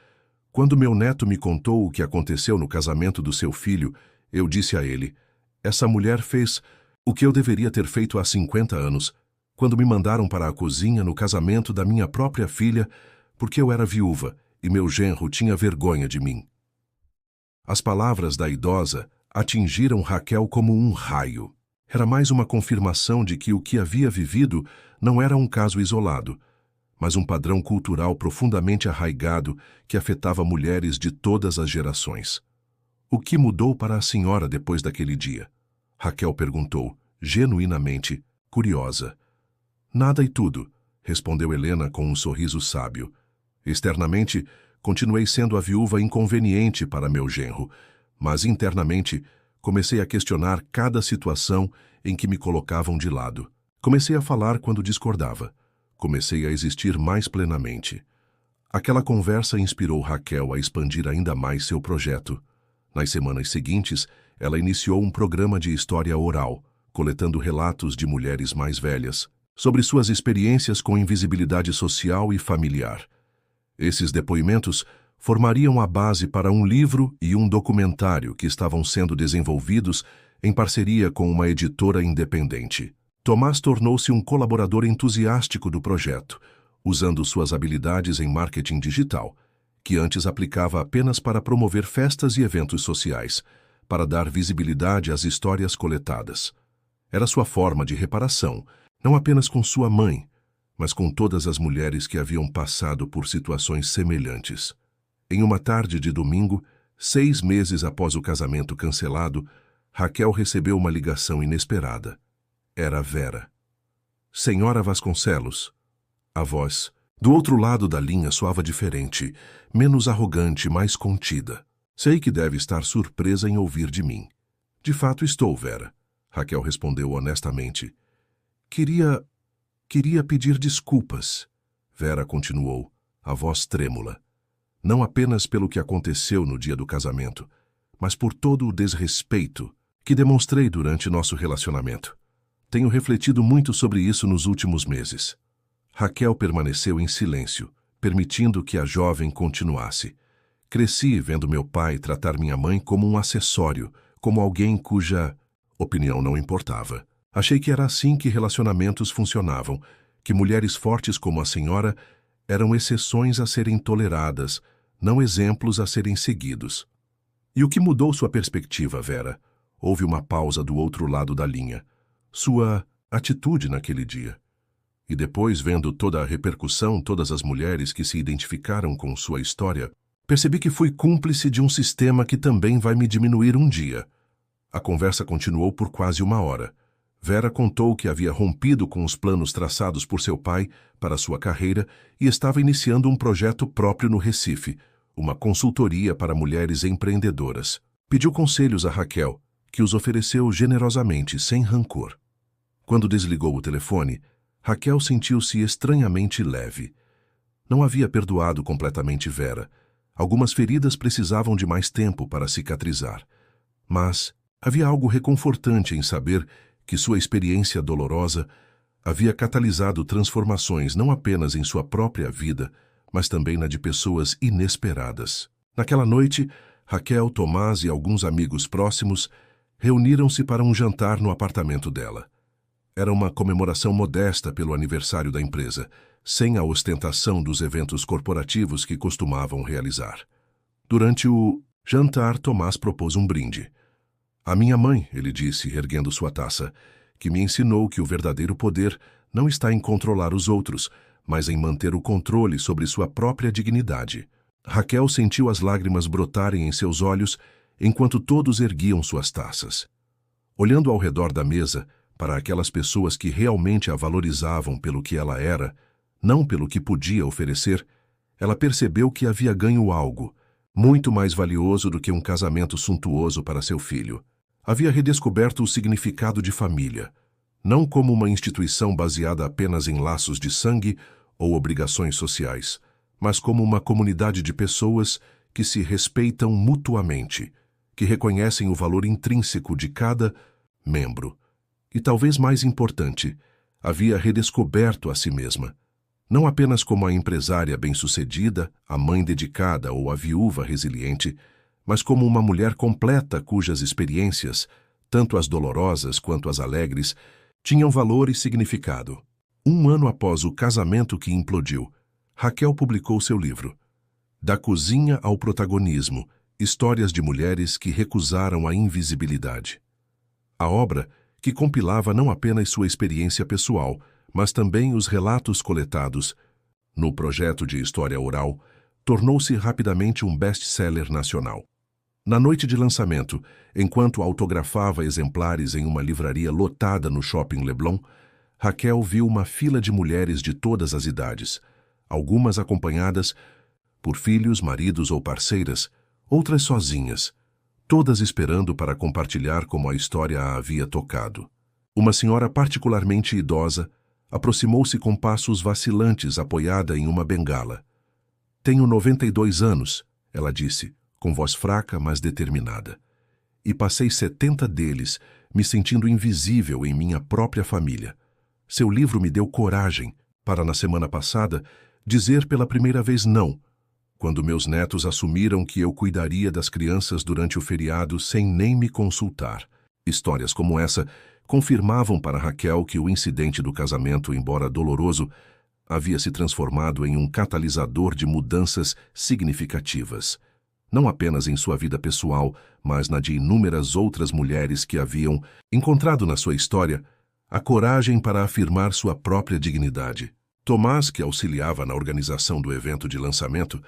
quando meu neto me contou o que aconteceu no casamento do seu filho, eu disse a ele: essa mulher fez o que eu deveria ter feito há 50 anos, quando me mandaram para a cozinha no casamento da minha própria filha, porque eu era viúva e meu genro tinha vergonha de mim. As palavras da idosa atingiram Raquel como um raio. Era mais uma confirmação de que o que havia vivido não era um caso isolado, mas um padrão cultural profundamente arraigado que afetava mulheres de todas as gerações. O que mudou para a senhora depois daquele dia? Raquel perguntou, genuinamente curiosa. Nada e tudo, respondeu Helena com um sorriso sábio. Externamente, continuei sendo a viúva inconveniente para meu genro, mas internamente comecei a questionar cada situação em que me colocavam de lado. Comecei a falar quando discordava. Comecei a existir mais plenamente. Aquela conversa inspirou Raquel a expandir ainda mais seu projeto. Nas semanas seguintes, ela iniciou um programa de história oral, coletando relatos de mulheres mais velhas, sobre suas experiências com invisibilidade social e familiar. Esses depoimentos formariam a base para um livro e um documentário que estavam sendo desenvolvidos em parceria com uma editora independente. Tomás tornou-se um colaborador entusiástico do projeto, usando suas habilidades em marketing digital, que antes aplicava apenas para promover festas e eventos sociais, para dar visibilidade às histórias coletadas. Era sua forma de reparação, não apenas com sua mãe, mas com todas as mulheres que haviam passado por situações semelhantes. Em uma tarde de domingo, 6 meses após o casamento cancelado, Raquel recebeu uma ligação inesperada. Era Vera. Senhora Vasconcelos. A voz, do outro lado da linha, soava diferente, menos arrogante, mais contida. Sei que deve estar surpresa em ouvir de mim. De fato estou, Vera. Raquel respondeu honestamente. Queria pedir desculpas. Vera continuou, a voz trêmula. Não apenas pelo que aconteceu no dia do casamento, mas por todo o desrespeito que demonstrei durante nosso relacionamento. Tenho refletido muito sobre isso nos últimos meses. Raquel permaneceu em silêncio, permitindo que a jovem continuasse. Cresci vendo meu pai tratar minha mãe como um acessório, como alguém cuja opinião não importava. Achei que era assim que relacionamentos funcionavam, que mulheres fortes como a senhora eram exceções a serem toleradas, não exemplos a serem seguidos. E o que mudou sua perspectiva, Vera? Houve uma pausa do outro lado da linha. Sua atitude naquele dia. E depois, vendo toda a repercussão, todas as mulheres que se identificaram com sua história, percebi que fui cúmplice de um sistema que também vai me diminuir um dia. A conversa continuou por quase 1 hora. Vera contou que havia rompido com os planos traçados por seu pai para sua carreira e estava iniciando um projeto próprio no Recife, uma consultoria para mulheres empreendedoras. Pediu conselhos a Raquel, que os ofereceu generosamente, sem rancor. Quando desligou o telefone, Raquel sentiu-se estranhamente leve. Não havia perdoado completamente Vera. Algumas feridas precisavam de mais tempo para cicatrizar. Mas havia algo reconfortante em saber que sua experiência dolorosa havia catalisado transformações não apenas em sua própria vida, mas também na de pessoas inesperadas. Naquela noite, Raquel, Tomás e alguns amigos próximos reuniram-se para um jantar no apartamento dela. Era uma comemoração modesta pelo aniversário da empresa, sem a ostentação dos eventos corporativos que costumavam realizar. Durante o jantar, Tomás propôs um brinde. A minha mãe, ele disse, erguendo sua taça, que me ensinou que o verdadeiro poder não está em controlar os outros, mas em manter o controle sobre sua própria dignidade. Raquel sentiu as lágrimas brotarem em seus olhos enquanto todos erguiam suas taças. Olhando ao redor da mesa, para aquelas pessoas que realmente a valorizavam pelo que ela era, não pelo que podia oferecer, ela percebeu que havia ganho algo, muito mais valioso do que um casamento suntuoso para seu filho. Havia redescoberto o significado de família, não como uma instituição baseada apenas em laços de sangue ou obrigações sociais, mas como uma comunidade de pessoas que se respeitam mutuamente, que reconhecem o valor intrínseco de cada membro. E talvez mais importante, havia redescoberto a si mesma, não apenas como a empresária bem-sucedida, a mãe dedicada ou a viúva resiliente, mas como uma mulher completa cujas experiências, tanto as dolorosas quanto as alegres, tinham valor e significado. 1 ano após o casamento que implodiu, Raquel publicou seu livro, Da Cozinha ao Protagonismo, Histórias de Mulheres que Recusaram a Invisibilidade. A obra, que compilava não apenas sua experiência pessoal, mas também os relatos coletados no projeto de história oral, tornou-se rapidamente um best-seller nacional. Na noite de lançamento, enquanto autografava exemplares em uma livraria lotada no Shopping Leblon, Raquel viu uma fila de mulheres de todas as idades, algumas acompanhadas por filhos, maridos ou parceiras, outras sozinhas, todas esperando para compartilhar como a história a havia tocado. Uma senhora particularmente idosa aproximou-se com passos vacilantes apoiada em uma bengala. Tenho 92 anos, ela disse, com voz fraca, mas determinada. E passei 70 deles, me sentindo invisível em minha própria família. Seu livro me deu coragem para, na semana passada, dizer pela primeira vez não, quando meus netos assumiram que eu cuidaria das crianças durante o feriado sem nem me consultar. Histórias como essa confirmavam para Raquel que o incidente do casamento, embora doloroso, havia se transformado em um catalisador de mudanças significativas. Não apenas em sua vida pessoal, mas na de inúmeras outras mulheres que haviam encontrado na sua história a coragem para afirmar sua própria dignidade. Tomás, que auxiliava na organização do evento de lançamento,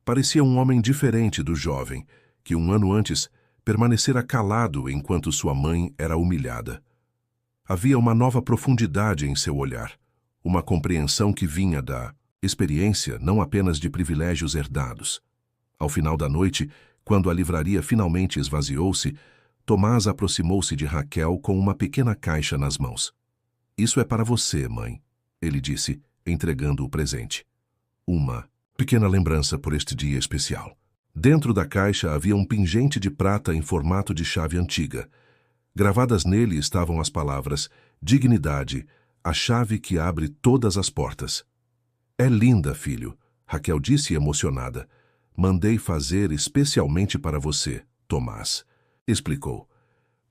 parecia um homem diferente do jovem, que 1 ano antes permanecera calado enquanto sua mãe era humilhada. Havia uma nova profundidade em seu olhar, uma compreensão que vinha da experiência, não apenas de privilégios herdados. Ao final da noite, quando a livraria finalmente esvaziou-se, Tomás aproximou-se de Raquel com uma pequena caixa nas mãos. "Isso é para você, mãe", ele disse, entregando o presente. "Uma pequena lembrança por este dia especial." Dentro da caixa havia um pingente de prata em formato de chave antiga. Gravadas nele estavam as palavras: "Dignidade, a chave que abre todas as portas." "É linda, filho", Raquel disse emocionada. "Mandei fazer especialmente para você, Tomás", explicou,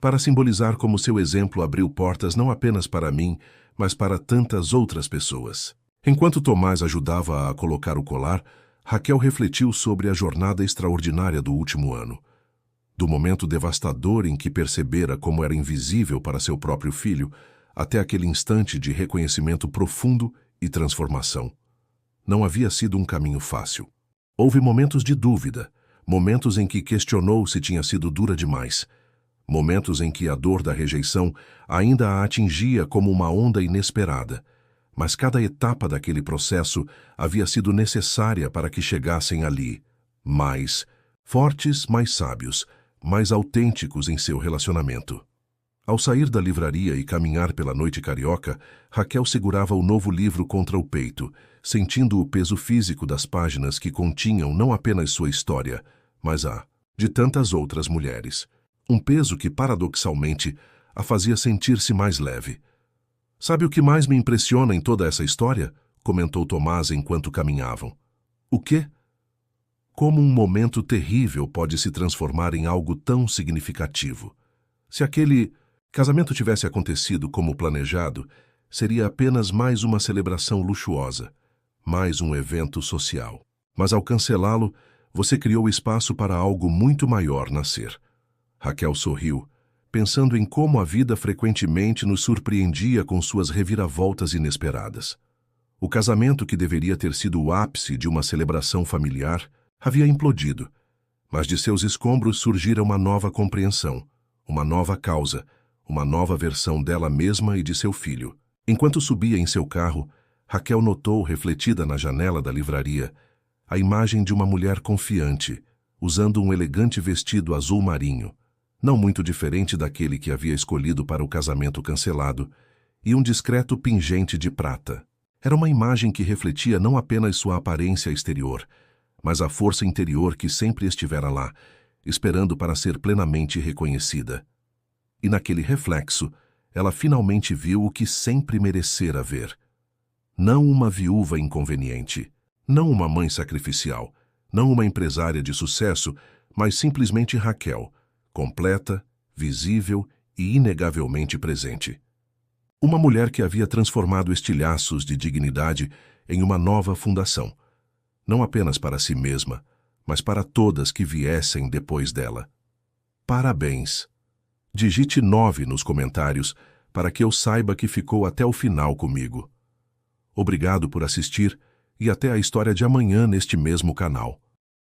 "para simbolizar como seu exemplo abriu portas não apenas para mim, mas para tantas outras pessoas." Enquanto Tomás ajudava a colocar o colar, Raquel refletiu sobre a jornada extraordinária do último ano. Do momento devastador em que percebera como era invisível para seu próprio filho, até aquele instante de reconhecimento profundo e transformação. Não havia sido um caminho fácil. Houve momentos de dúvida, momentos em que questionou se tinha sido dura demais, momentos em que a dor da rejeição ainda a atingia como uma onda inesperada, mas cada etapa daquele processo havia sido necessária para que chegassem ali, mais fortes, mais sábios, mais autênticos em seu relacionamento. Ao sair da livraria e caminhar pela noite carioca, Raquel segurava o novo livro contra o peito, sentindo o peso físico das páginas que continham não apenas sua história, mas a de tantas outras mulheres. Um peso que, paradoxalmente, a fazia sentir-se mais leve. "Sabe o que mais me impressiona em toda essa história?", comentou Tomás enquanto caminhavam. "O quê?" "Como um momento terrível pode se transformar em algo tão significativo. Se aquele casamento tivesse acontecido como planejado, seria apenas mais uma celebração luxuosa, mais um evento social. Mas ao cancelá-lo, você criou espaço para algo muito maior nascer." Raquel sorriu, pensando em como a vida frequentemente nos surpreendia com suas reviravoltas inesperadas. O casamento, que deveria ter sido o ápice de uma celebração familiar, havia implodido, mas de seus escombros surgira uma nova compreensão, uma nova causa, uma nova versão dela mesma e de seu filho. Enquanto subia em seu carro, Raquel notou, refletida na janela da livraria, a imagem de uma mulher confiante, usando um elegante vestido azul marinho, não muito diferente daquele que havia escolhido para o casamento cancelado, e um discreto pingente de prata. Era uma imagem que refletia não apenas sua aparência exterior, mas a força interior que sempre estivera lá, esperando para ser plenamente reconhecida. E naquele reflexo, ela finalmente viu o que sempre merecera ver. Não uma viúva inconveniente, não uma mãe sacrificial, não uma empresária de sucesso, mas simplesmente Raquel, completa, visível e inegavelmente presente. Uma mulher que havia transformado estilhaços de dignidade em uma nova fundação, não apenas para si mesma, mas para todas que viessem depois dela. Parabéns! Digite 9 nos comentários para que eu saiba que ficou até o final comigo. Obrigado por assistir e até a história de amanhã neste mesmo canal.